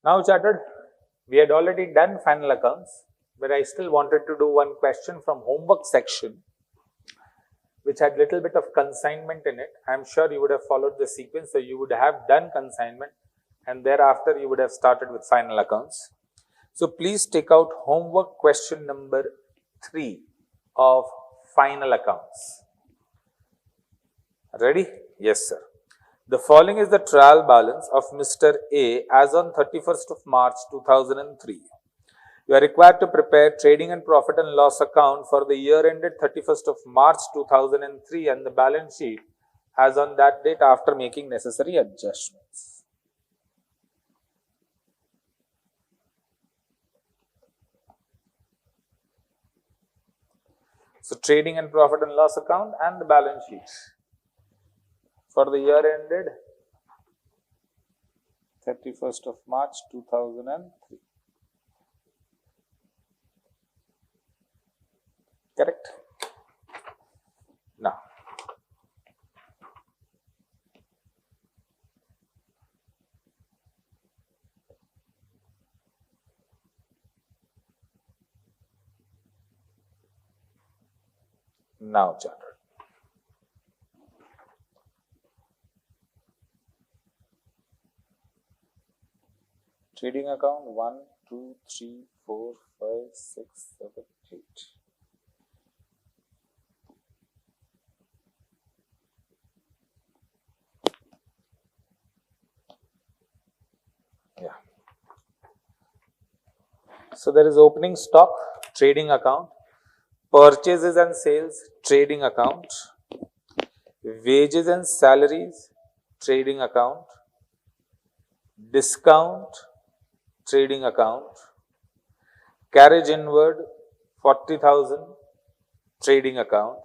Now chartered, we had already done final accounts, but I still wanted to do one question from homework section, which had little bit of consignment in it. I am sure you would have followed the sequence, so you would have done consignment and thereafter you would have started with final accounts. So please take out homework question number 3 of final accounts. Ready? Yes, sir. The following is the trial balance of Mr. A as on 31st of March 2003. You are required to prepare trading and profit and loss account for the year ended 31st of March 2003 and the balance sheet as on that date after making necessary adjustments. So trading and profit and loss account and the balance sheet for the year ended 31st of March 2003. Correct? Now chartered. Trading account 1, 2, 3, 4, 5, 6, 7, 8. Yeah. So there is opening stock, trading account, purchases and sales, trading account, wages and salaries, trading account, discount, trading account, carriage inward 40,000, trading account,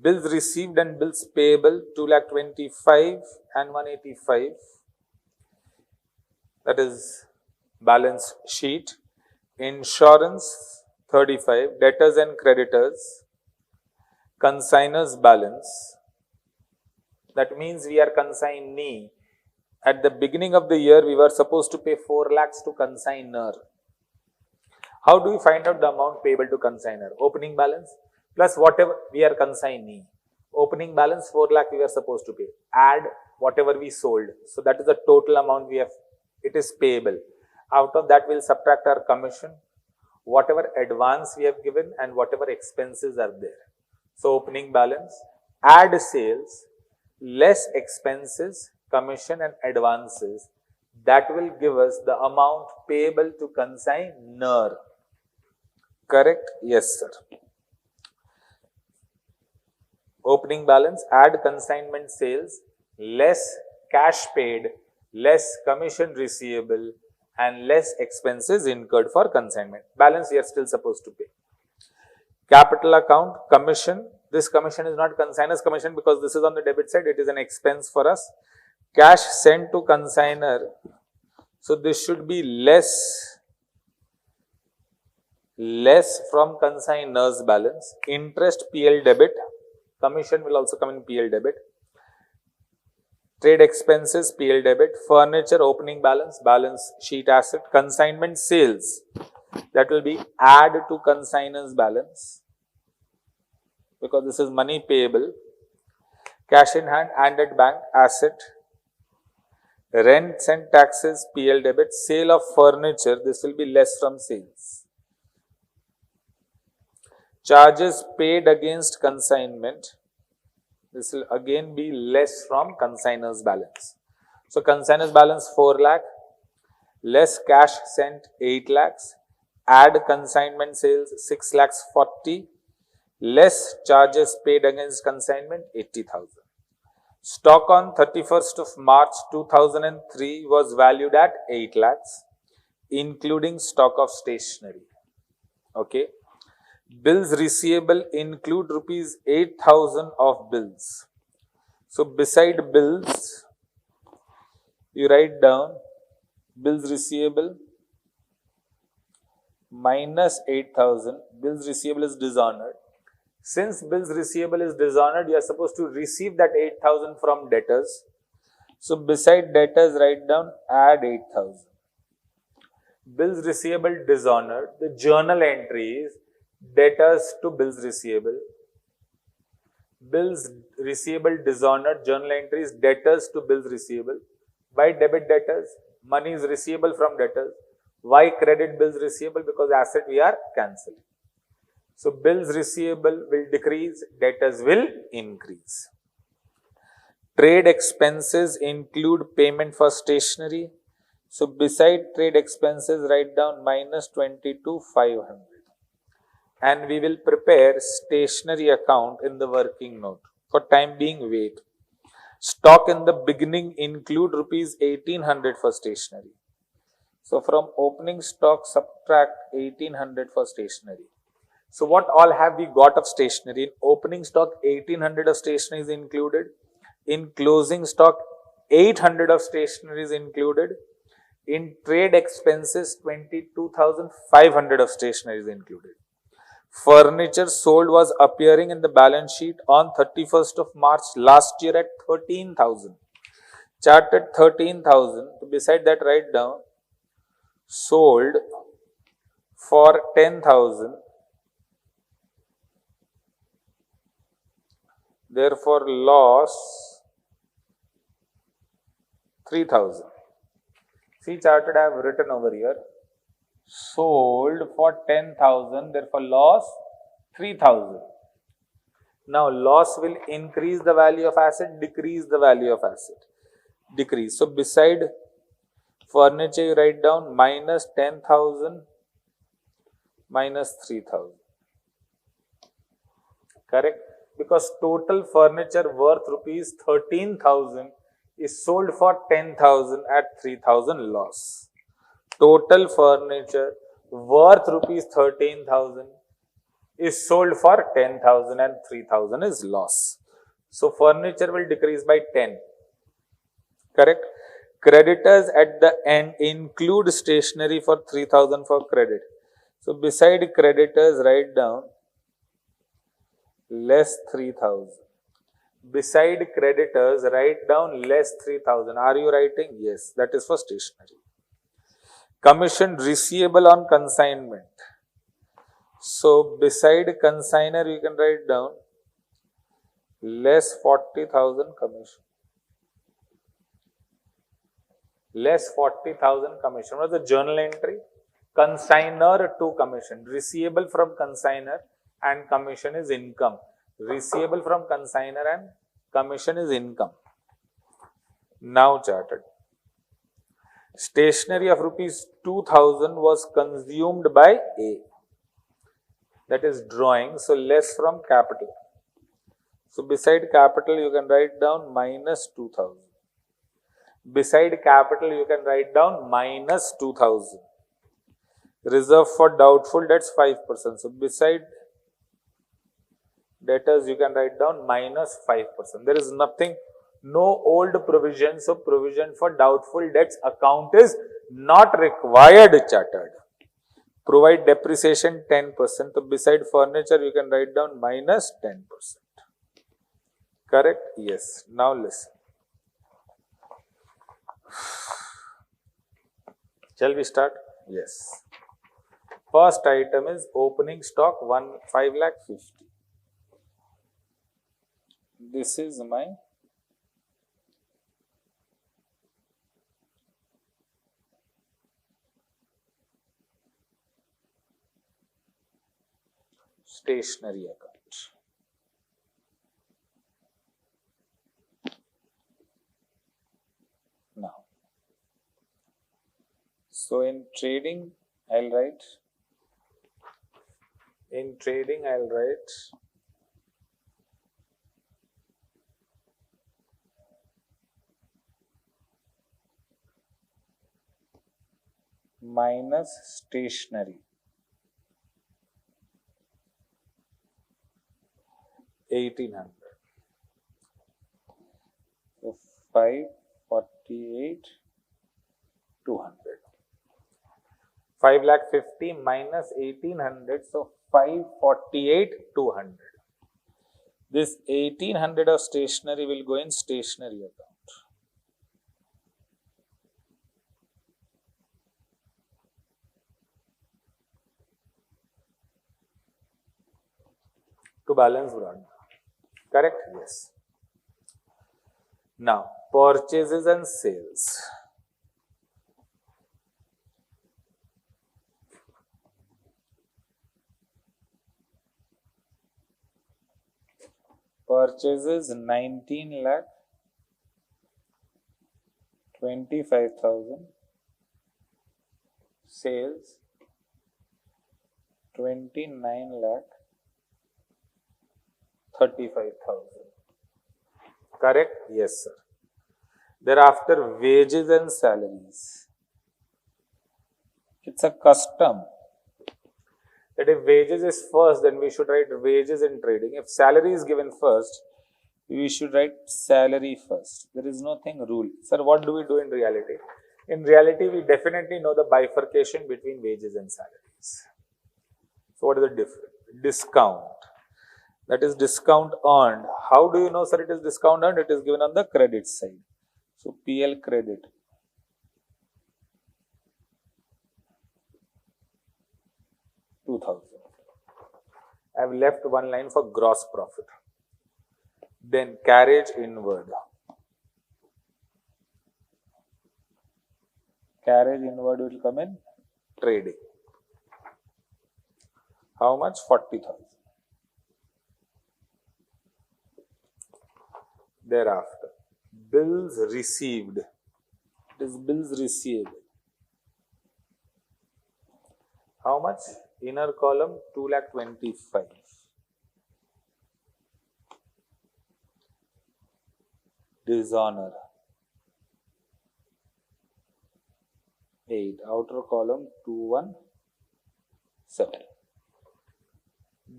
bills received and bills payable 2,25,000 and 185, that is balance sheet, insurance 35, debtors and creditors, consignors balance. That means we are consignee. At the beginning of the year, we were supposed to pay 4 lakhs to consignor. How do we find out the amount payable to consignor? Opening balance plus whatever we are consignee. Opening balance 4 lakh we were supposed to pay. Add whatever we sold. So that is the total amount we have. It is payable. Out of that, we will subtract our commission, whatever advance we have given and whatever expenses are there. So opening balance, add sales, less expenses, commission and advances, that will give us the amount payable to consignor. Correct? Yes, sir. Opening balance, add consignment sales, less cash paid, less commission receivable and less expenses incurred for consignment. Balance we are still supposed to pay. Capital account, commission. This commission is not consignor's commission because this is on the debit side. It is an expense for us. Cash sent to consignor. So this should be less from consignor's balance. Interest PL debit. Commission will also come in PL debit. Trade expenses PL debit. Furniture opening balance, balance sheet asset. Consignment sales, that will be add to consignor's balance because this is money payable. Cash in hand and at bank asset. Rents and taxes PL debit. Sale of furniture, this will be less from sales. Charges paid against consignment, this will again be less from consignor's balance. So consignor's balance 4 lakh, less cash sent 8 lakhs, add consignment sales 6 lakhs 40, less charges paid against consignment 80,000. Stock on 31st of March 2003 was valued at 8 lakhs, including stock of stationery. Okay. Bills receivable include rupees 8,000 of bills. So beside bills, you write down bills receivable minus 8,000. Bills receivable is dishonored. Since bills receivable is dishonored, you are supposed to receive that 8,000 from debtors. So beside debtors, write down add 8,000. Bills receivable dishonored. The journal entries debtors to bills receivable. Bills receivable dishonored, journal entries debtors to bills receivable. Why debit debtors? Money is receivable from debtors. Why credit bills receivable? Because asset we are cancelling. So bills receivable will decrease, debtors will increase. Trade expenses include payment for stationery. So beside trade expenses, write down minus 22,500. And we will prepare stationery account in the working note. For time being, wait. Stock in the beginning include rupees 1800 for stationery. So from opening stock, subtract 1800 for stationery. So what all have we got of stationery? In opening stock, 1800 of stationery is included. In closing stock, 800 of stationery is included. In trade expenses, 22,500 of stationery is included. Furniture sold was appearing in the balance sheet on 31st of March last year at 13,000. Charted 13,000. So beside that, write down sold for 10,000. Therefore, loss 3,000. See, charted I have written over here. Sold for 10,000, therefore loss 3,000. Now, loss will increase the value of asset, decrease the value of asset. Decrease. So, beside furniture, you write down minus 10,000 minus 3,000. Correct? Because total furniture worth rupees 13,000 is sold for 10,000 at 3,000 loss. Total furniture worth rupees 13,000 is sold for 10,000 and 3,000 is loss. So furniture will decrease by 10. Correct? Creditors at the end include stationery for 3,000 for credit. So beside creditors, write down less 3,000. Beside creditors, write down less 3,000. Are you writing? Yes, that is for stationery. Commission receivable on consignment. So, beside consigner, you can write down less 40,000 commission. Less 40,000 commission. What was the journal entry? Consigner to commission. Receivable from consigner and commission is income. Receivable from consigner and commission is income. Now charted. Stationery of rupees 2,000 was consumed by A. That is drawing. So less from capital. So beside capital, you can write down minus 2,000. Beside capital, you can write down minus 2,000. Reserve for doubtful debts 5%. So beside debtors, you can write down minus 5%. There is nothing, no old provision. So provision for doubtful debts account is not required, chartered. Provide depreciation 10%. So beside furniture, you can write down minus 10%. Correct? Yes. Now listen. Shall we start? Yes. First item is opening stock 5,50,000. This is my stationery account. Now, so in trading, I'll write minus stationery 1,800. So 548,200. 5,50,000 minus 1,800. So 548,200. This 1,800 of stationery will go in stationery account. balance brought down. Correct? Yes. Now, purchases and sales. Purchases 19 lakh 25,000. Sales 29 lakh 35,000. Correct? Yes, sir. Thereafter, wages and salaries. It's a custom that if wages is first, then we should write wages in trading. If salary is given first, we should write salary first. There is nothing rule. Sir, what do we do in reality? In reality, we definitely know the bifurcation between wages and salaries. So, what is the difference? Discount. That is discount earned. How do you know, sir, it is discount earned? It is given on the credit side. So, PL credit. I have left one line for gross profit. Then carriage inward. Carriage inward will come in trading. How much? 40,000. Thereafter, bills received. It is bills received. How much? Inner column 2,25,000. Dishonor 8. Outer column 217.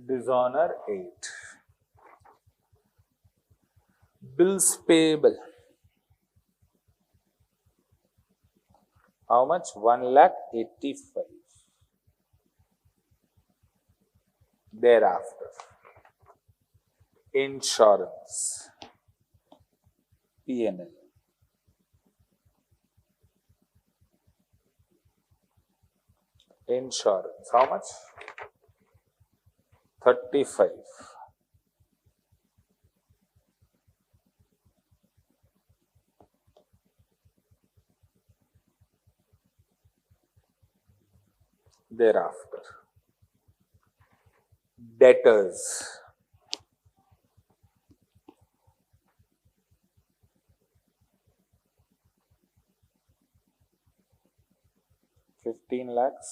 Dishonor 8. Bills payable. How much? 1,85,000. Thereafter, insurance. P&L. Insurance. How much? 35. Thereafter, debtors. $15 lakhs.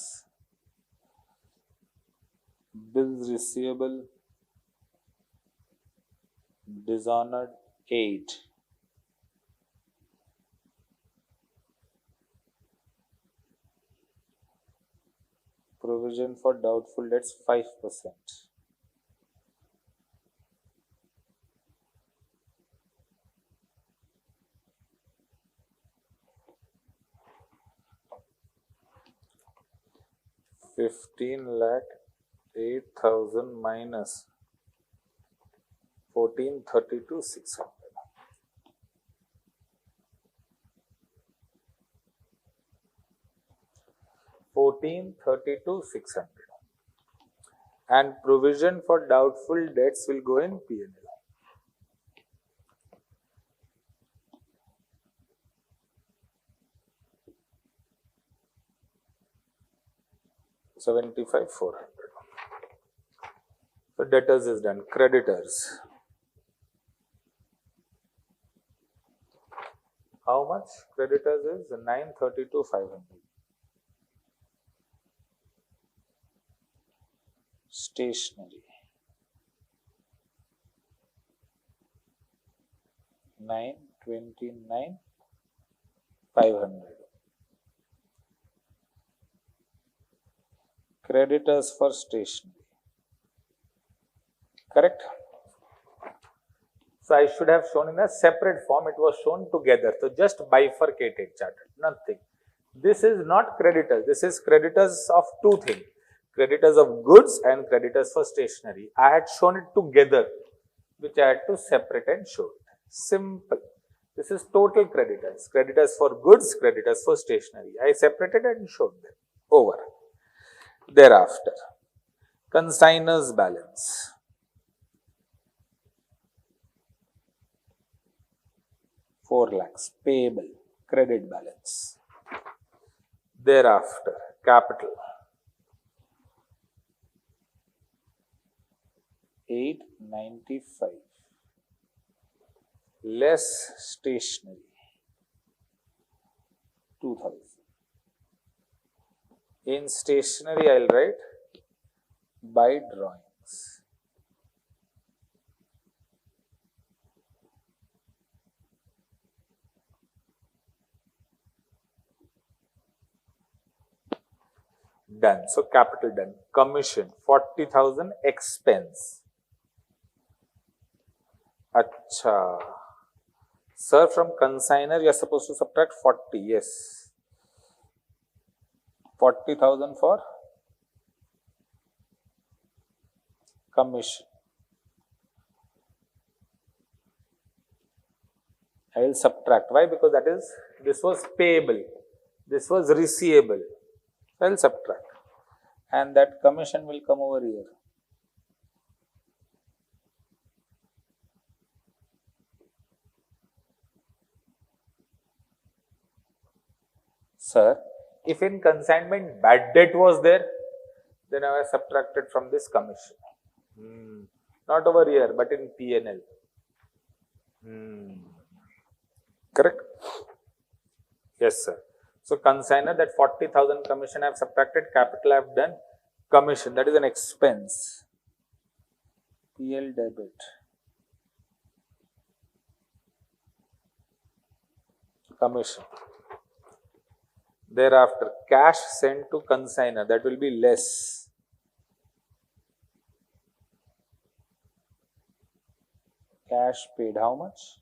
Bills receivable. Dishonored 8. Provision for doubtful debts 5%. $15,08,000 minus 14,32,600. $14,32,600. And provision for doubtful debts will go in P&L. $75,400. So debtors is done. Creditors. How much? Creditors is 932,500. Stationery 929,500. Creditors for stationery. Correct? So I should have shown in a separate form. It was shown together. So just bifurcated charted. Nothing. This is not creditors. This is creditors of two things. Creditors of goods and creditors for stationery. I had shown it together, which I had to separate and show it. Simple. This is total creditors. Creditors for goods, creditors for stationery. I separated and showed them. Over. Thereafter, consignor's balance. 4 lakhs payable, credit balance. Thereafter, capital 895 less stationery 2000. In stationery, I'll write by drawings. Done. So capital done. Commission 40,000 expense. Acha. Sir, from consignor you are supposed to subtract 40. Yes. 40,000 for commission. I will subtract. Why? Because this was payable. This was receivable. I will subtract. And that commission will come over here. Sir, if in consignment bad debt was there, then I have subtracted from this commission. Not over here, but in P&L. Correct? Yes, sir. So, consignor, that 40,000 commission I have subtracted, capital I have done, commission, that is an expense. PL debit. Commission. Thereafter, cash sent to consignor, that will be less. Cash paid, how much?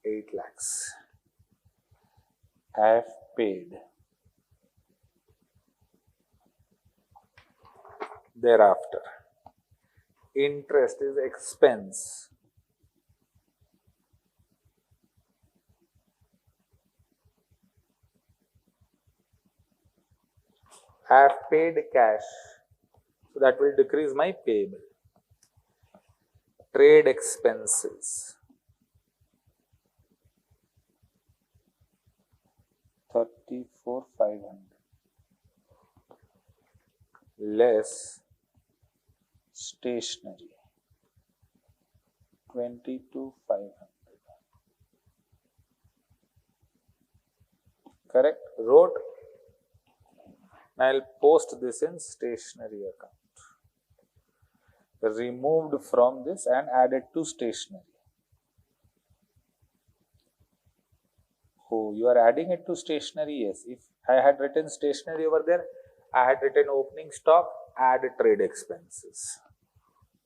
8 lakhs. I have paid. Thereafter, interest is expense. I have paid cash, so that will decrease my payable. Trade expenses 34,500 less stationery 22,500. Correct? Wrote. I'll post this in stationery account. Removed from this and added to stationery. Oh, you are adding it to stationery? Yes. If I had written stationery over there, I had written opening stock, add trade expenses.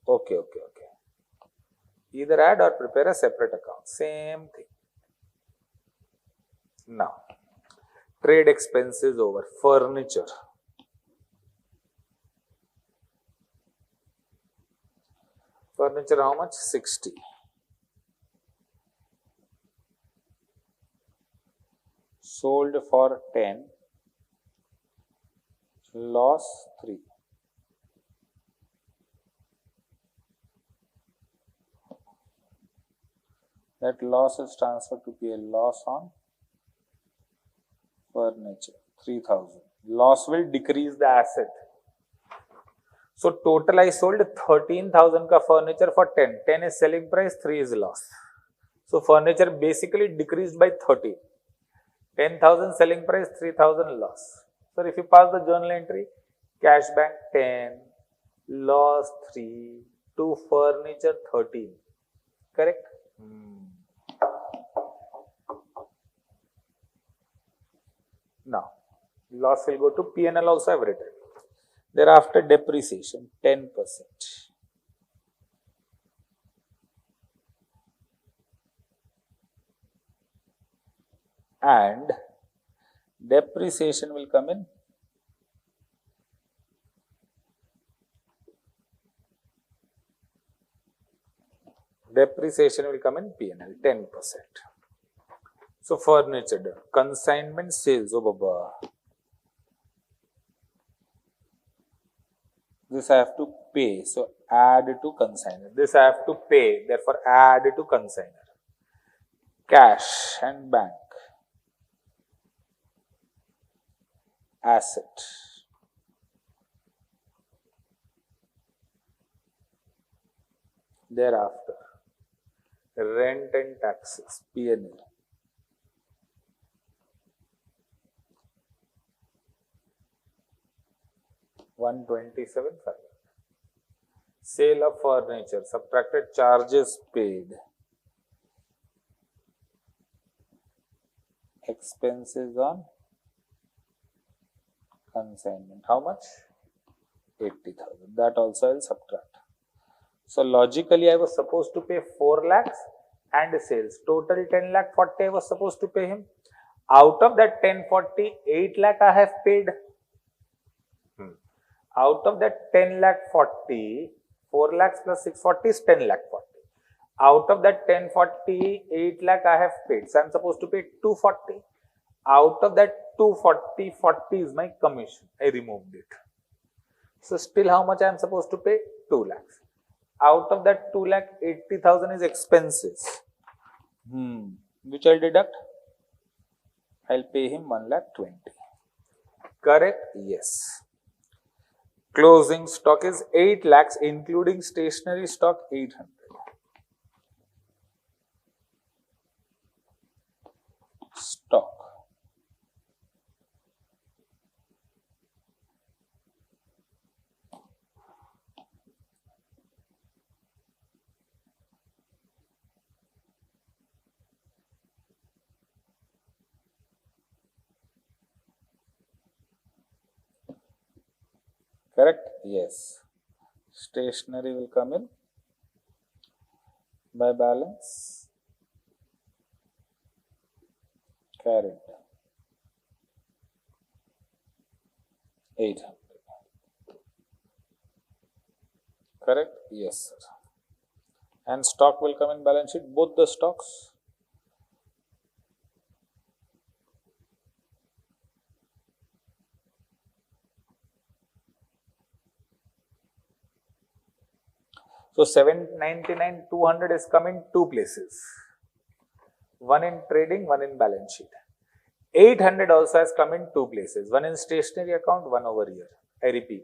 Okay. Either add or prepare a separate account. Same thing. Now, trade expenses over. Furniture. Furniture how much? 60. Sold for 10. Loss 3. That loss is transferred to be a loss on furniture 3,000. Loss will decrease the asset. So total I sold 13,000 ka furniture for 10. 10 is selling price, 3 is loss. So furniture basically decreased by 30. 10,000 selling price, 3,000 loss. So if you pass the journal entry, cash bank 10, loss 3, to furniture 13. Correct? Now, loss will go to P&L also I have written. Thereafter, depreciation 10%. And depreciation will come in P&L 10%. So furniture done. Consignment sales, oh baba. This I have to pay, so add to consignor. This I have to pay, therefore add to consignor. cash and bank asset. Thereafter, rent and taxes, P&L. $127,500. Sale of furniture, subtracted charges paid. Expenses on consignment. How much? 80,000. That also I will subtract. So logically I was supposed to pay 4 lakhs and sales. Total 10 lakh 40 I was supposed to pay him. Out of that 1040, 8 lakh I have paid. Out of that 10 lakh 40, 4 lakhs plus 640 is 10 lakh 40. Out of that 1040, 8 lakh I have paid. So I am supposed to pay 240. Out of that 240, 40 is my commission. I removed it. So still how much I am supposed to pay? 2 lakhs. Out of that 2 lakh 80,000 is expenses. Which I'll deduct? I'll pay him 1 lakh 20. Correct? Yes. Closing stock is 8 lakhs including stationery stock 800. Stock. Correct? Yes. Stationery will come in by balance. Current 800. Correct? Yes, sir. And stock will come in balance sheet, both the stocks. So 799, 200 is come in two places. One in trading, one in balance sheet. 800 also has come in two places. One in stationery account, one over here. I repeat.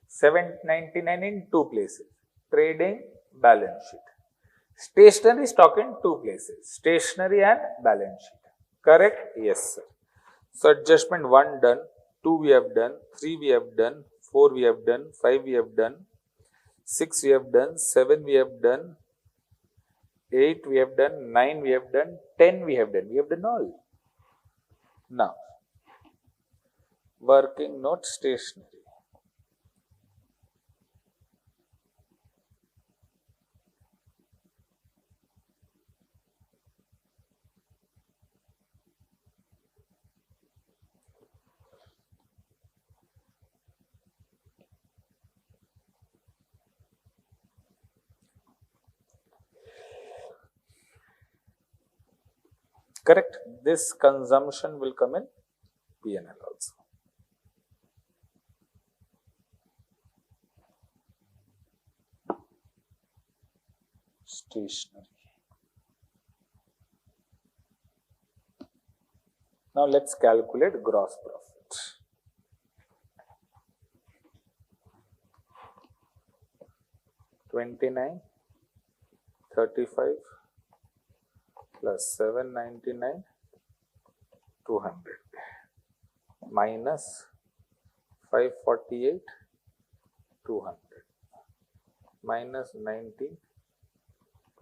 799 in two places. Trading, balance sheet. Stationery stock in two places. Stationery and balance sheet. Correct? Yes, sir. So adjustment 1 done, 2 we have done, 3 we have done, 4 we have done, 5 we have done, 6 we have done, 7 we have done, 8 we have done, 9 we have done, 10 we have done. We have done all. Now, working note stationery. Correct. This consumption will come in P&L also. Stationery. Now let's calculate gross profit. $29, $35 plus $799, $200 minus $548, $200 minus $19,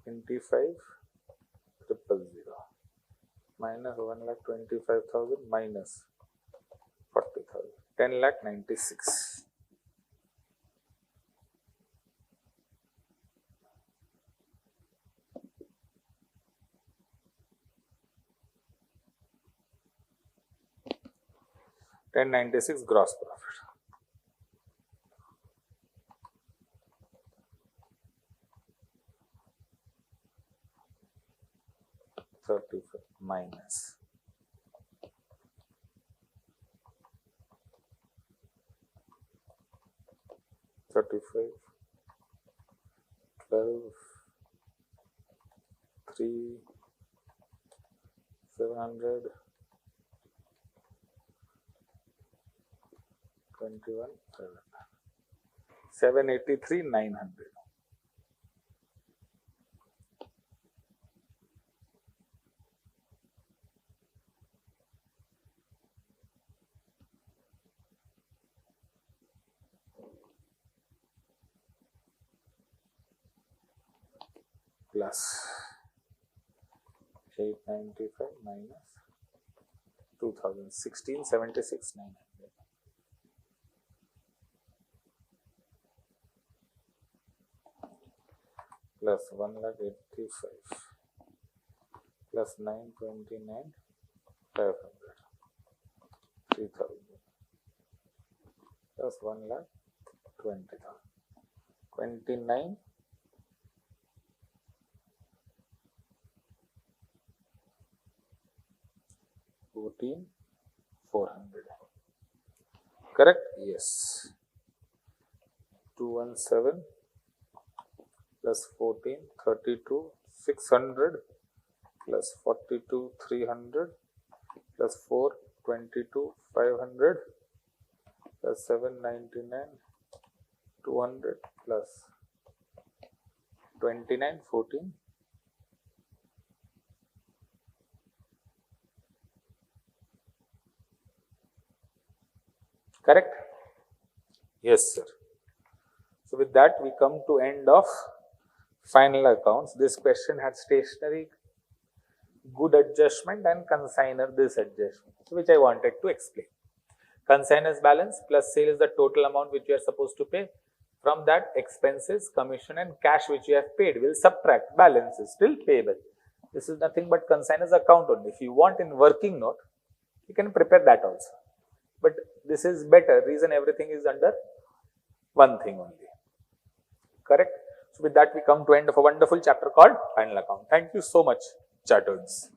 $25, $000 minus 1,25,000 minus 40,000, 10,96,000. $1096 gross profit. Minus 35, 12, 3, 700, 21, 783, 900. Plus 895 minus 2016, 76, 900. Plus 1,85,000 plus 929, 500, 3,000 plus 1,20,000, 29, 14, 400. Correct? Yes. 217 plus 14, 32, 600 plus 42, 300 plus 4, 22, 500 plus 799, 200 plus 29, 14. Correct? Yes, sir. So with that, we come to end of final accounts. This question had stationery, good adjustment, and consignor disadjustment, which I wanted to explain. Consignor's balance plus sale is the total amount which you are supposed to pay. From that, expenses, commission, and cash which you have paid will subtract. Balance is still payable. This is nothing but consignor's account only. If you want in working note, you can prepare that also. But this is better. Reason everything is under one thing only. Correct? So with that, we come to end of a wonderful chapter called final account. Thank you so much, Chattards.